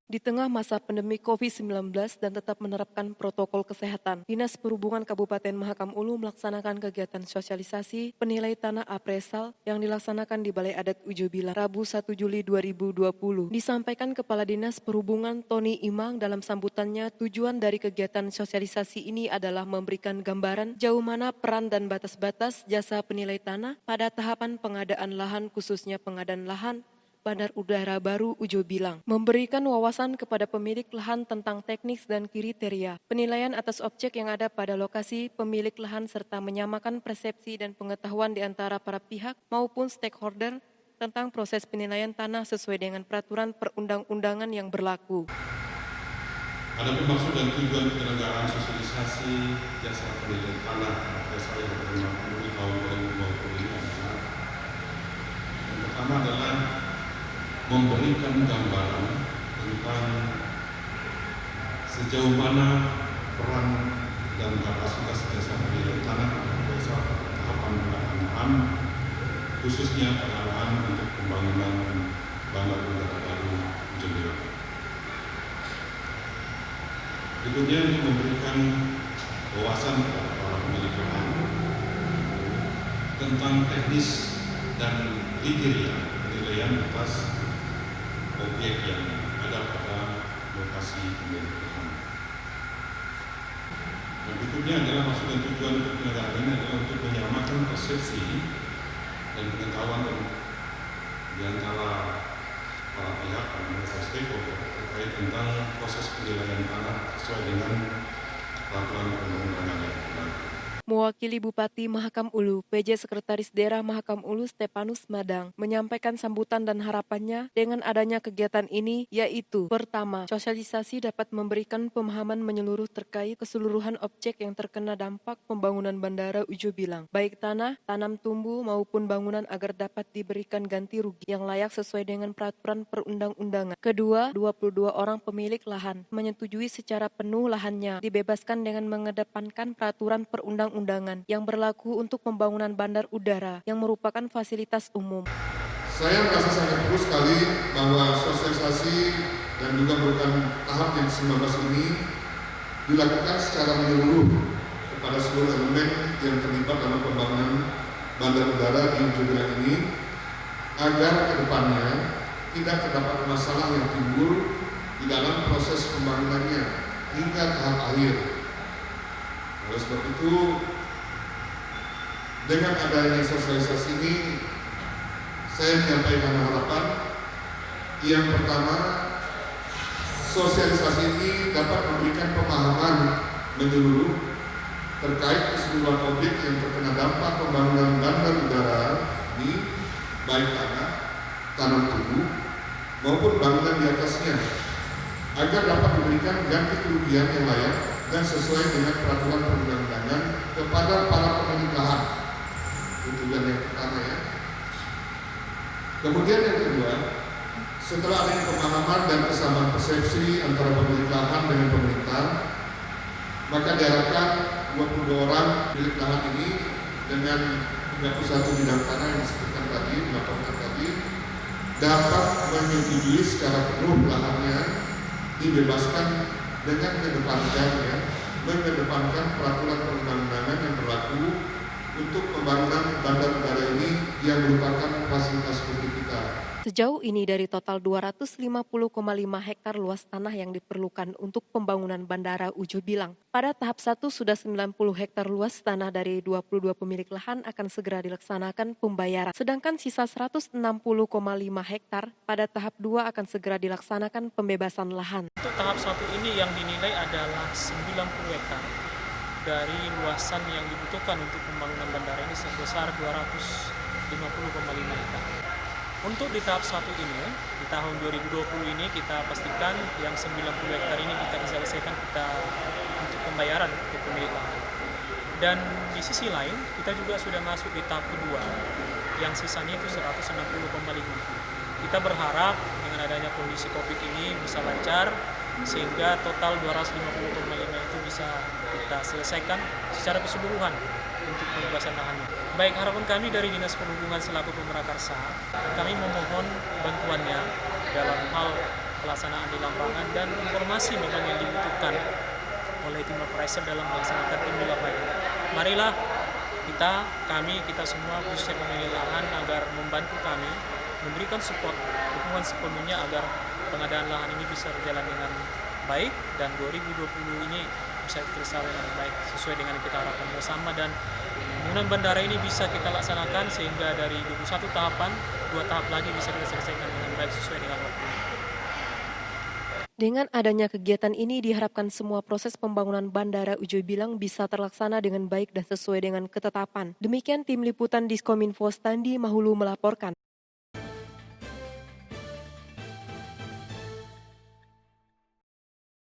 Di tengah masa pandemi COVID-19 dan tetap menerapkan protokol kesehatan, Dinas Perhubungan Kabupaten Mahakam Ulu melaksanakan kegiatan sosialisasi penilai tanah appraisal yang dilaksanakan di Balai Adat Ujo Bilang Rabu 1 Juli 2020. Disampaikan Kepala Dinas Perhubungan Tony Imang dalam sambutannya, tujuan dari kegiatan sosialisasi ini adalah memberikan gambaran jauh mana peran dan batas-batas jasa penilai tanah pada tahapan pengadaan lahan, khususnya pengadaan lahan Bandar Udara Baru Ujo Bilang, memberikan wawasan kepada pemilik lahan tentang teknis dan kriteria penilaian atas objek yang ada pada lokasi pemilik lahan serta menyamakan persepsi dan pengetahuan di antara para pihak maupun stakeholder tentang proses penilaian tanah sesuai dengan peraturan perundang-undangan yang berlaku. Adapun maksud dan tujuan penyelenggaraan sosialisasi jasa penilaian tanah appraisal yang berlaku di tahun 2020 ini adalah yang pertama adalah memberikan gambaran tentang sejauh mana peran dan kapasitas jasa penilaian tanah appraisal pada tahapan pengadaan lahan, khususnya pada lahan untuk pembangunan Bandar Udara Baru Ujo Bilang. Berikutnya untuk memberikan wawasan kepada para pemilik lahan tentang teknis dan kriteria penilaian atas objek yang ada pada lokasi pemilik lahan. Dan berikutnya adalah maksud dan tujuan untuk penyelenggaraan ini adalah untuk menyamakan persepsi dan pengetahuan di antara para pihak dan stakeholder terkait tentang proses penilaian tanah sesuai dengan peraturan perundang-undangan yang berlaku. Mewakili Bupati Mahakam Ulu, PJ Sekretaris Daerah Mahakam Ulu Stepanus Madang menyampaikan sambutan dan harapannya dengan adanya kegiatan ini, yaitu pertama, sosialisasi dapat memberikan pemahaman menyeluruh terkait keseluruhan objek yang terkena dampak pembangunan Bandara Ujo Bilang, baik tanah, tanam tumbuh maupun bangunan agar dapat diberikan ganti rugi yang layak sesuai dengan peraturan perundang-undangan. Kedua, 22 orang pemilik lahan menyetujui secara penuh lahannya dibebaskan dengan mengedepankan peraturan perundang-undangan yang berlaku untuk pembangunan bandar udara yang merupakan fasilitas umum. Saya merasa sangat perlu sekali bahwa sosialisasi dan juga merupakan tahap yang ke-19 ini dilakukan secara menyeluruh kepada seluruh elemen yang terlibat dalam pembangunan bandar udara di Ujo Bilang ini, agar ke depannya tidak terdapat masalah yang timbul di dalam proses pembangunannya hingga tahap akhir. Oleh sebab itu, dengan adanya sosialisasi ini, saya menyampaikan harapan. Yang pertama, sosialisasi ini dapat memberikan pemahaman menyeluruh terkait keseluruhan objek yang terkena dampak pembangunan bandar udara ini, baik tanah, tanam tumbuh, maupun bangunan di atasnya, agar dapat memberikan ganti kerugian yang layak dan sesuai dengan peraturan perundang-undangan kepada para pemilik lahan. Tujuan yang pertama ya. Kemudian yang kedua, setelah adanya pemahaman dan kesamaan persepsi antara pemilik lahan dengan pemerintah, maka diharapkan 22 orang pemilik lahan ini dengan 31 bidang tanah yang disebutkan tadi, dilaporkan tadi, dapat menyetujui secara penuh lahannya dibebaskan dengan mengedepankan peraturan perundang-undangan yang berlaku untuk pembangunan bandar udara ini yang merupakan fasilitas publik kita. Sejauh ini dari total 250,5 hektar luas tanah yang diperlukan untuk pembangunan Bandara Ujo Bilang. Pada tahap 1 sudah 90 hektar luas tanah dari 22 pemilik lahan akan segera dilaksanakan pembayaran. Sedangkan sisa 160,5 hektar pada tahap 2 akan segera dilaksanakan pembebasan lahan. Untuk tahap 1 ini yang dinilai adalah 90 hektar dari luasan yang dibutuhkan untuk pembangunan bandara ini sebesar 250,5 hektar. Untuk di tahap 1 ini, di tahun 2020 ini kita pastikan yang 90 hektar ini kita selesaikan untuk pembayaran untuk pemilik lahan. Dan di sisi lain, kita juga sudah masuk di tahap kedua, yang sisanya itu 160,5. Kita berharap dengan adanya kondisi COVID ini bisa lancar, sehingga total 250,5 itu bisa kita selesaikan secara keseluruhan untuk pembebasan lahannya. Baik, harapan kami dari Dinas Perhubungan selaku pemerakarsa, kami memohon bantuannya dalam hal pelaksanaan di lapangan dan informasi memang yang dibutuhkan oleh tim appraisal dalam melaksanakan tim di lapangan. Marilah kita semua khususnya pemilik lahan agar membantu kami, memberikan dukungan sepenuhnya agar pengadaan lahan ini bisa berjalan dengan baik dan 2020 ini bisa terlaksana dengan baik sesuai dengan yang kita harapkan bersama, dan pembangunan bandara ini bisa kita laksanakan sehingga dari 21 tahapan 2 tahap lagi bisa kita selesaikan dengan baik sesuai dengan waktu. Dengan adanya kegiatan ini diharapkan semua proses pembangunan Bandara Ujoy Bilang bisa terlaksana dengan baik dan sesuai dengan ketetapan. Demikian tim liputan Diskominfo Standi Mahulu melaporkan.